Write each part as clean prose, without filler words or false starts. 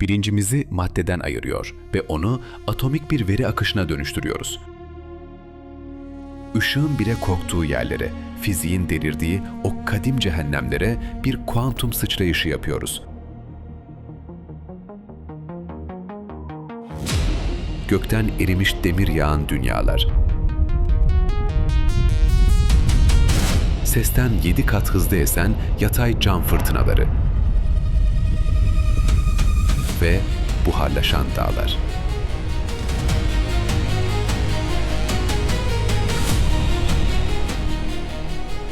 Bilincimizi maddeden ayırıyor ve onu atomik bir veri akışına dönüştürüyoruz. Işığın bile korktuğu yerlere, fiziğin delirdiği o kadim cehennemlere bir kuantum sıçrayışı yapıyoruz. Gökten erimiş demir yağan dünyalar. Sesten 7 kat hızlı esen yatay cam fırtınaları. Ve buharlaşan dağlar.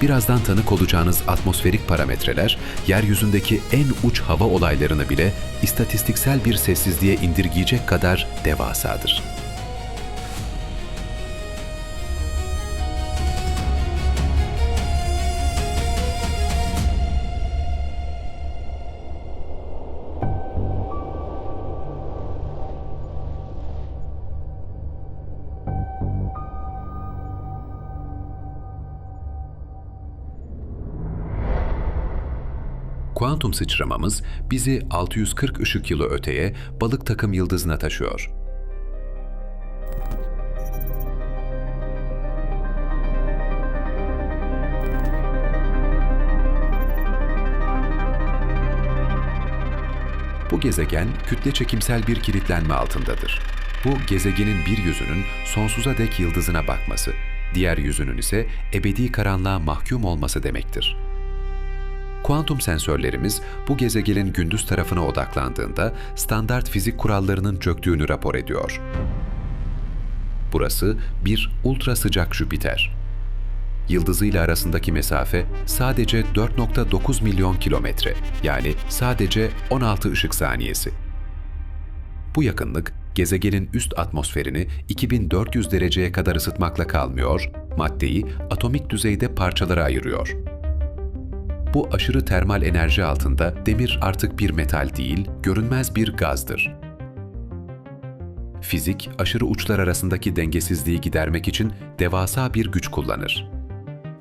Birazdan tanık olacağınız atmosferik parametreler, yeryüzündeki en uç hava olaylarını bile istatistiksel bir sessizliğe indirgeyecek kadar devasadır. Kuantum sıçramamız bizi 640 ışık yılı öteye Balık takım yıldızına taşıyor. Bu gezegen kütle çekimsel bir kilitlenme altındadır. Bu gezegenin bir yüzünün sonsuza dek yıldızına bakması, diğer yüzünün ise ebedi karanlığa mahkum olması demektir. Kuantum sensörlerimiz bu gezegenin gündüz tarafına odaklandığında standart fizik kurallarının çöktüğünü rapor ediyor. Burası bir ultra sıcak Jüpiter. Yıldızıyla arasındaki mesafe sadece 4,9 milyon kilometre, yani sadece 16 ışık saniyesi. Bu yakınlık, gezegenin üst atmosferini 2400 dereceye kadar ısıtmakla kalmıyor, maddeyi atomik düzeyde parçalara ayırıyor. Bu aşırı termal enerji altında demir artık bir metal değil, görünmez bir gazdır. Fizik, aşırı uçlar arasındaki dengesizliği gidermek için devasa bir güç kullanır.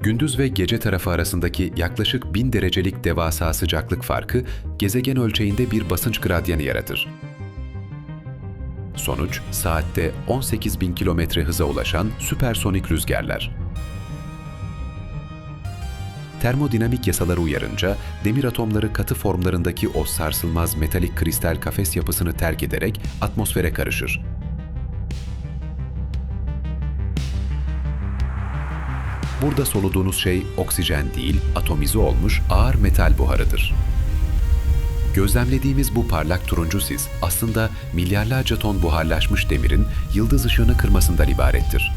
Gündüz ve gece tarafı arasındaki yaklaşık 1000 derecelik devasa sıcaklık farkı, gezegen ölçeğinde bir basınç gradyanı yaratır. Sonuç, saatte 18.000 kilometre hıza ulaşan süpersonik rüzgarlar. Termodinamik yasaları uyarınca demir atomları katı formlarındaki o sarsılmaz metalik kristal kafes yapısını terk ederek atmosfere karışır. Burada soluduğunuz şey oksijen değil, atomize olmuş ağır metal buharıdır. Gözlemlediğimiz bu parlak turuncu sis aslında milyarlarca ton buharlaşmış demirin yıldız ışığını kırmasından ibarettir.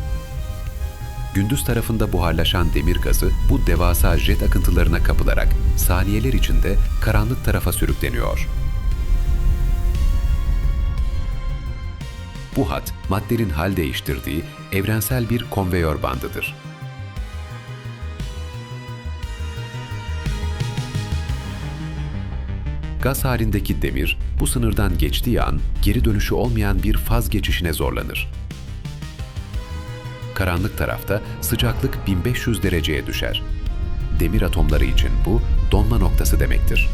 Gündüz tarafında buharlaşan demir gazı bu devasa jet akıntılarına kapılarak saniyeler içinde karanlık tarafa sürükleniyor. Bu hat, maddenin hal değiştirdiği evrensel bir konveyör bandıdır. Gaz halindeki demir, bu sınırdan geçtiği an geri dönüşü olmayan bir faz geçişine zorlanır. Karanlık tarafta sıcaklık 1500 dereceye düşer. Demir atomları için bu donma noktası demektir.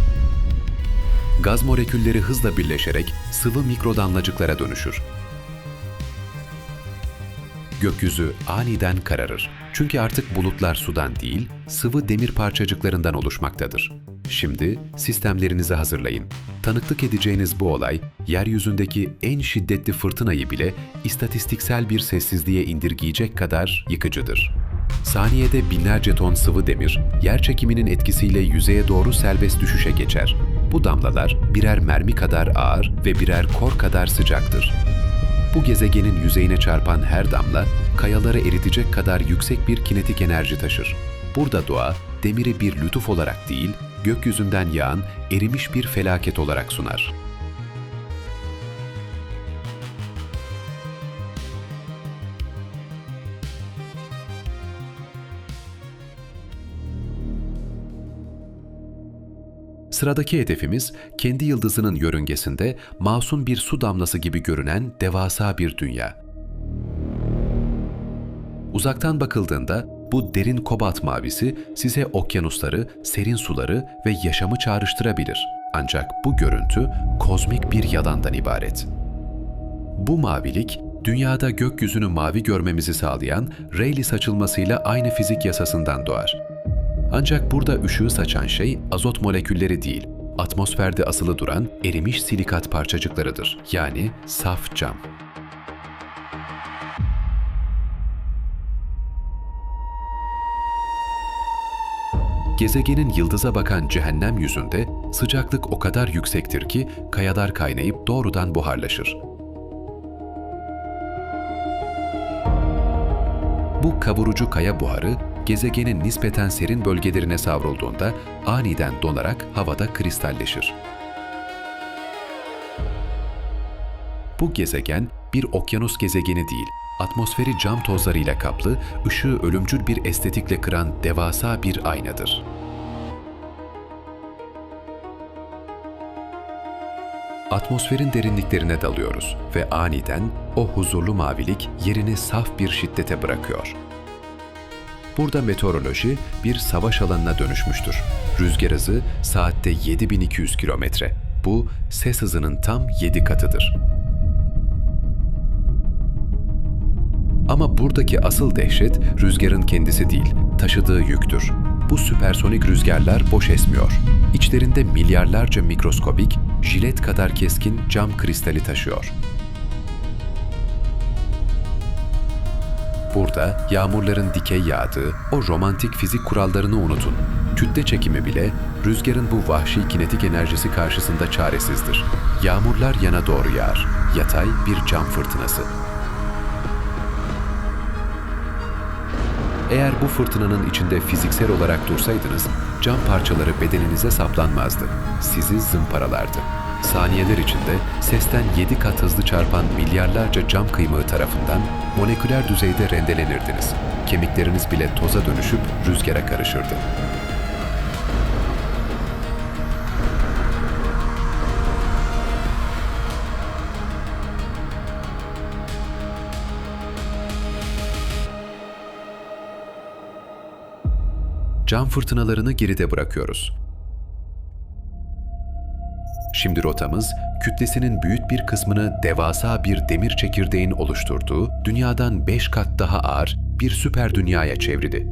Gaz molekülleri hızla birleşerek sıvı mikrodamlacıklara dönüşür. Gökyüzü aniden kararır. Çünkü artık bulutlar sudan değil, sıvı demir parçacıklarından oluşmaktadır. Şimdi sistemlerinizi hazırlayın. Tanıklık edeceğiniz bu olay, yeryüzündeki en şiddetli fırtınayı bile istatistiksel bir sessizliğe indirgeyecek kadar yıkıcıdır. Saniyede binlerce ton sıvı demir, yer çekiminin etkisiyle yüzeye doğru serbest düşüşe geçer. Bu damlalar birer mermi kadar ağır ve birer kor kadar sıcaktır. Bu gezegenin yüzeyine çarpan her damla, kayaları eritecek kadar yüksek bir kinetik enerji taşır. Burada doğa, demiri bir lütuf olarak değil, gökyüzünden yağan erimiş bir felaket olarak sunar. Sıradaki hedefimiz, kendi yıldızının yörüngesinde masum bir su damlası gibi görünen devasa bir dünya. Uzaktan bakıldığında bu derin kobalt mavisi size okyanusları, serin suları ve yaşamı çağrıştırabilir. Ancak bu görüntü kozmik bir yalandan ibaret. Bu mavilik, dünyada gökyüzünü mavi görmemizi sağlayan Rayleigh saçılmasıyla aynı fizik yasasından doğar. Ancak burada ışığı saçan şey azot molekülleri değil, atmosferde asılı duran erimiş silikat parçacıklarıdır. Yani saf cam. Gezegenin yıldıza bakan cehennem yüzünde sıcaklık o kadar yüksektir ki kayalar kaynayıp doğrudan buharlaşır. Bu kavurucu kaya buharı gezegenin nispeten serin bölgelerine savrulduğunda aniden donarak havada kristalleşir. Bu gezegen bir okyanus gezegeni değil, atmosferi cam tozlarıyla kaplı, ışığı ölümcül bir estetikle kıran devasa bir aynadır. Atmosferin derinliklerine dalıyoruz ve aniden o huzurlu mavilik yerini saf bir şiddete bırakıyor. Burada meteoroloji bir savaş alanına dönüşmüştür. Rüzgar hızı saatte 7200 kilometre. Bu ses hızının tam 7 katıdır. Ama buradaki asıl dehşet rüzgarın kendisi değil, taşıdığı yüktür. Bu süpersonik rüzgarlar boş esmiyor. İçlerinde milyarlarca mikroskobik, jilet kadar keskin cam kristali taşıyor. Burada yağmurların dikey yağdığı o romantik fizik kurallarını unutun. Kütle çekimi bile rüzgarın bu vahşi kinetik enerjisi karşısında çaresizdir. Yağmurlar yana doğru yağar. Yatay bir cam fırtınası. Eğer bu fırtınanın içinde fiziksel olarak dursaydınız, cam parçaları bedeninize saplanmazdı. Sizi zımparalardı. Saniyeler içinde sesten 7 kat hızlı çarpan milyarlarca cam kıymığı tarafından moleküler düzeyde rendelenirdiniz. Kemikleriniz bile toza dönüşüp rüzgara karışırdı. Cam fırtınalarını geride bırakıyoruz. Şimdi rotamız, kütlesinin büyük bir kısmını devasa bir demir çekirdeğin oluşturduğu, dünyadan 5 kat daha ağır bir süper dünyaya çevrili.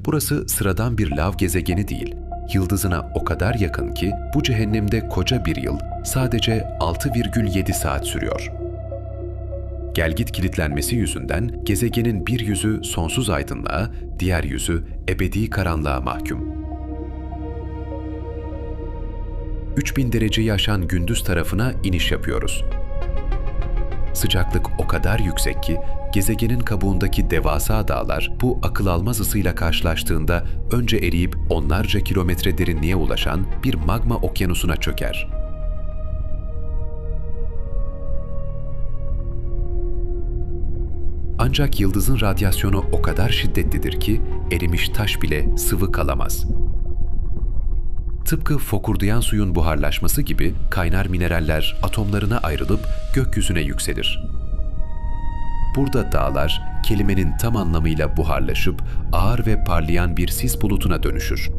Burası sıradan bir lav gezegeni değil, yıldızına o kadar yakın ki bu cehennemde koca bir yıl sadece 6,7 saat sürüyor. Gelgit kilitlenmesi yüzünden gezegenin bir yüzü sonsuz aydınlığa, diğer yüzü ebedi karanlığa mahkum. 3000 dereceyi aşan gündüz tarafına iniş yapıyoruz. Sıcaklık o kadar yüksek ki gezegenin kabuğundaki devasa dağlar bu akıl almaz ısıyla karşılaştığında önce eriyip onlarca kilometre derinliğe ulaşan bir magma okyanusuna çöker. Ancak yıldızın radyasyonu o kadar şiddetlidir ki erimiş taş bile sıvı kalamaz. Tıpkı fokurdayan suyun buharlaşması gibi kaynar mineraller atomlarına ayrılıp gökyüzüne yükselir. Burada dağlar kelimenin tam anlamıyla buharlaşıp ağır ve parlayan bir sis bulutuna dönüşür.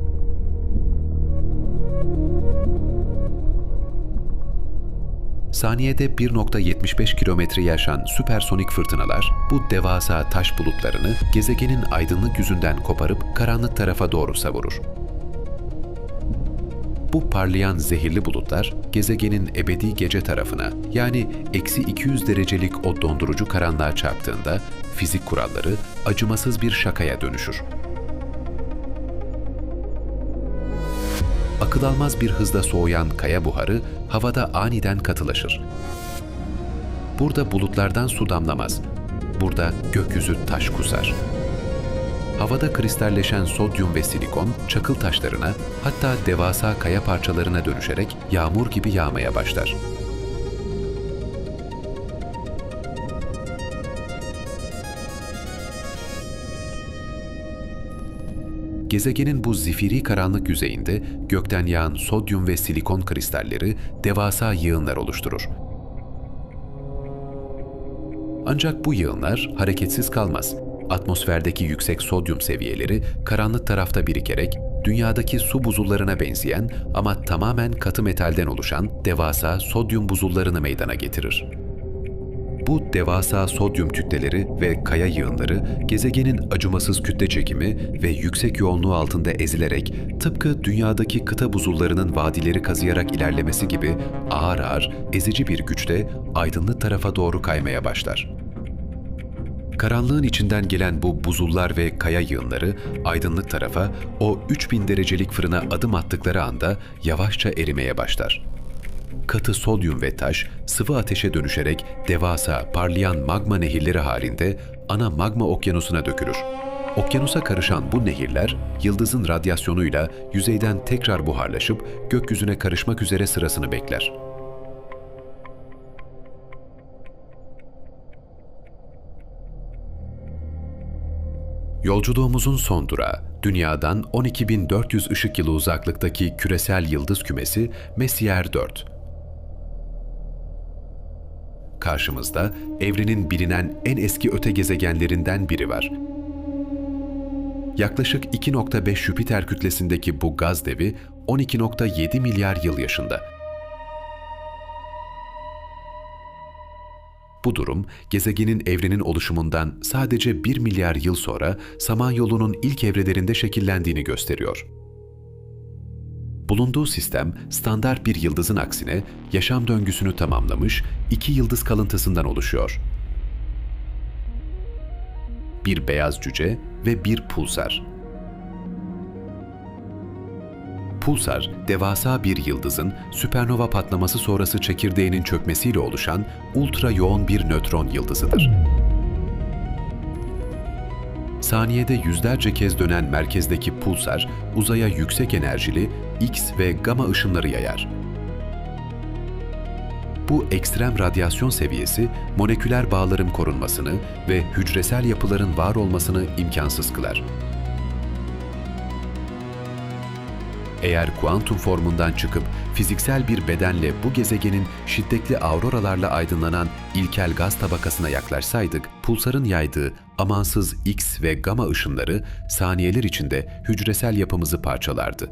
Saniyede 1,75 kilometreyi aşan süpersonik fırtınalar bu devasa taş bulutlarını gezegenin aydınlık yüzünden koparıp karanlık tarafa doğru savurur. Bu parlayan zehirli bulutlar gezegenin ebedi gece tarafına yani -200 derecelik o dondurucu karanlığa çarptığında fizik kuralları acımasız bir şakaya dönüşür. Akıl almaz bir hızla soğuyan kaya buharı havada aniden katılaşır. Burada bulutlardan su damlamaz. Burada gökyüzü taş kusar. Havada kristalleşen sodyum ve silikon çakıl taşlarına hatta devasa kaya parçalarına dönüşerek yağmur gibi yağmaya başlar. Gezegenin bu zifiri karanlık yüzeyinde gökten yağan sodyum ve silikon kristalleri devasa yığınlar oluşturur. Ancak bu yığınlar hareketsiz kalmaz. Atmosferdeki yüksek sodyum seviyeleri karanlık tarafta birikerek dünyadaki su buzullarına benzeyen ama tamamen katı metalden oluşan devasa sodyum buzullarını meydana getirir. Bu devasa sodyum kütleleri ve kaya yığınları gezegenin acımasız kütle çekimi ve yüksek yoğunluğu altında ezilerek tıpkı dünyadaki kıta buzullarının vadileri kazıyarak ilerlemesi gibi ağır ağır ezici bir güçle aydınlık tarafa doğru kaymaya başlar. Karanlığın içinden gelen bu buzullar ve kaya yığınları aydınlık tarafa o 3000 derecelik fırına adım attıkları anda yavaşça erimeye başlar. Katı sodyum ve taş sıvı ateşe dönüşerek devasa parlayan magma nehirleri halinde ana magma okyanusuna dökülür. Okyanusa karışan bu nehirler yıldızın radyasyonuyla yüzeyden tekrar buharlaşıp gökyüzüne karışmak üzere sırasını bekler. Yolculuğumuzun son durağı, Dünya'dan 12.400 ışık yılı uzaklıktaki küresel yıldız kümesi Messier 4. Karşımızda evrenin bilinen en eski öte gezegenlerinden biri var. Yaklaşık 2.5 Jüpiter kütlesindeki bu gaz devi 12.7 milyar yıl yaşında. Bu durum, gezegenin evrenin oluşumundan sadece 1 milyar yıl sonra Samanyolu'nun ilk evrelerinde şekillendiğini gösteriyor. Bulunduğu sistem, standart bir yıldızın aksine yaşam döngüsünü tamamlamış 2 yıldız kalıntısından oluşuyor. Bir beyaz cüce ve bir pulsar. Pulsar, devasa bir yıldızın süpernova patlaması sonrası çekirdeğinin çökmesiyle oluşan ultra yoğun bir nötron yıldızıdır. Saniyede yüzlerce kez dönen merkezdeki pulsar, uzaya yüksek enerjili X ve gamma ışınları yayar. Bu ekstrem radyasyon seviyesi, moleküler bağların korunmasını ve hücresel yapıların var olmasını imkansız kılar. Eğer kuantum formundan çıkıp fiziksel bir bedenle bu gezegenin şiddetli auroralarla aydınlanan ilkel gaz tabakasına yaklaşsaydık, pulsarın yaydığı amansız X ve gamma ışınları saniyeler içinde hücresel yapımızı parçalardı.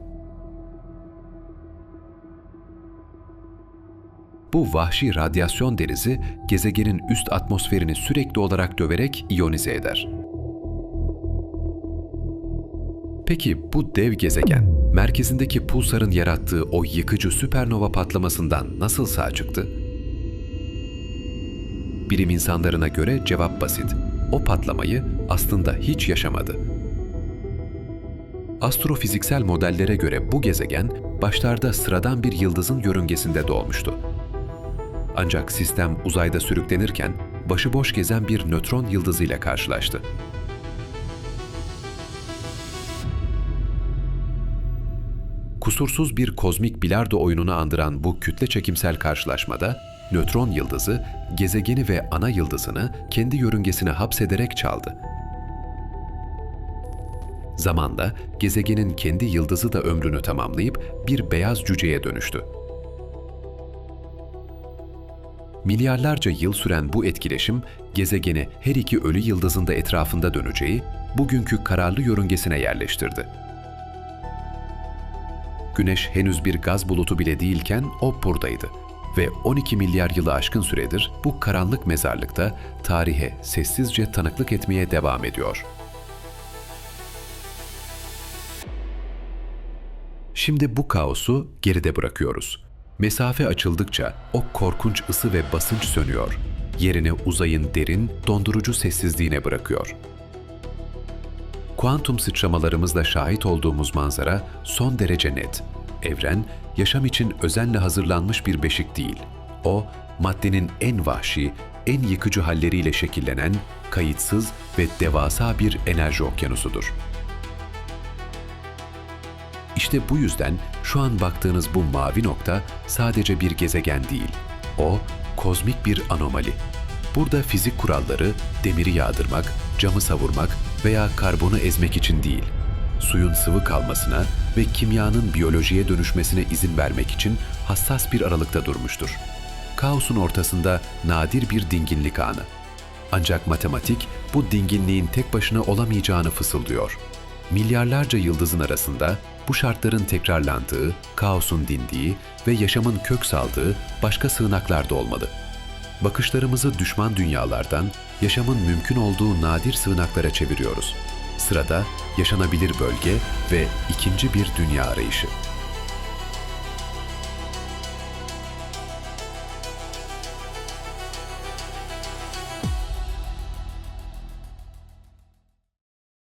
Bu vahşi radyasyon denizi gezegenin üst atmosferini sürekli olarak döverek iyonize eder. Peki bu dev gezegen, merkezindeki pulsarın yarattığı o yıkıcı süpernova patlamasından nasıl sağ çıktı? Bilim insanlarına göre cevap basit. O patlamayı aslında hiç yaşamadı. Astrofiziksel modellere göre bu gezegen başlarda sıradan bir yıldızın yörüngesinde doğmuştu. Ancak sistem uzayda sürüklenirken başıboş gezen bir nötron yıldızıyla karşılaştı. Kusursuz bir kozmik bilardo oyununu andıran bu kütle çekimsel karşılaşmada, nötron yıldızı, gezegeni ve ana yıldızını kendi yörüngesine hapsederek çaldı. Zamanla gezegenin kendi yıldızı da ömrünü tamamlayıp bir beyaz cüceye dönüştü. Milyarlarca yıl süren bu etkileşim, gezegeni her iki ölü yıldızın da etrafında döneceği, bugünkü kararlı yörüngesine yerleştirdi. Güneş henüz bir gaz bulutu bile değilken o buradaydı ve 12 milyar yılı aşkın süredir bu karanlık mezarlıkta tarihe sessizce tanıklık etmeye devam ediyor. Şimdi bu kaosu geride bırakıyoruz. Mesafe açıldıkça o korkunç ısı ve basınç sönüyor. Yerini uzayın derin, dondurucu sessizliğine bırakıyor. Kuantum sıçramalarımızla şahit olduğumuz manzara son derece net. Evren, yaşam için özenle hazırlanmış bir beşik değil. O, maddenin en vahşi, en yıkıcı halleriyle şekillenen, kayıtsız ve devasa bir enerji okyanusudur. İşte bu yüzden şu an baktığınız bu mavi nokta sadece bir gezegen değil. O, kozmik bir anomali. Burada fizik kuralları demiri yağdırmak, camı savurmak veya karbonu ezmek için değil, suyun sıvı kalmasına ve kimyanın biyolojiye dönüşmesine izin vermek için hassas bir aralıkta durmuştur. Kaosun ortasında nadir bir dinginlik anı. Ancak matematik bu dinginliğin tek başına olamayacağını fısıldıyor. Milyarlarca yıldızın arasında bu şartların tekrarlandığı, kaosun dindiği ve yaşamın kök saldığı başka sığınaklar da olmalı. Bakışlarımızı düşman dünyalardan yaşamın mümkün olduğu nadir sığınaklara çeviriyoruz. Sırada yaşanabilir bölge ve ikinci bir dünya arayışı.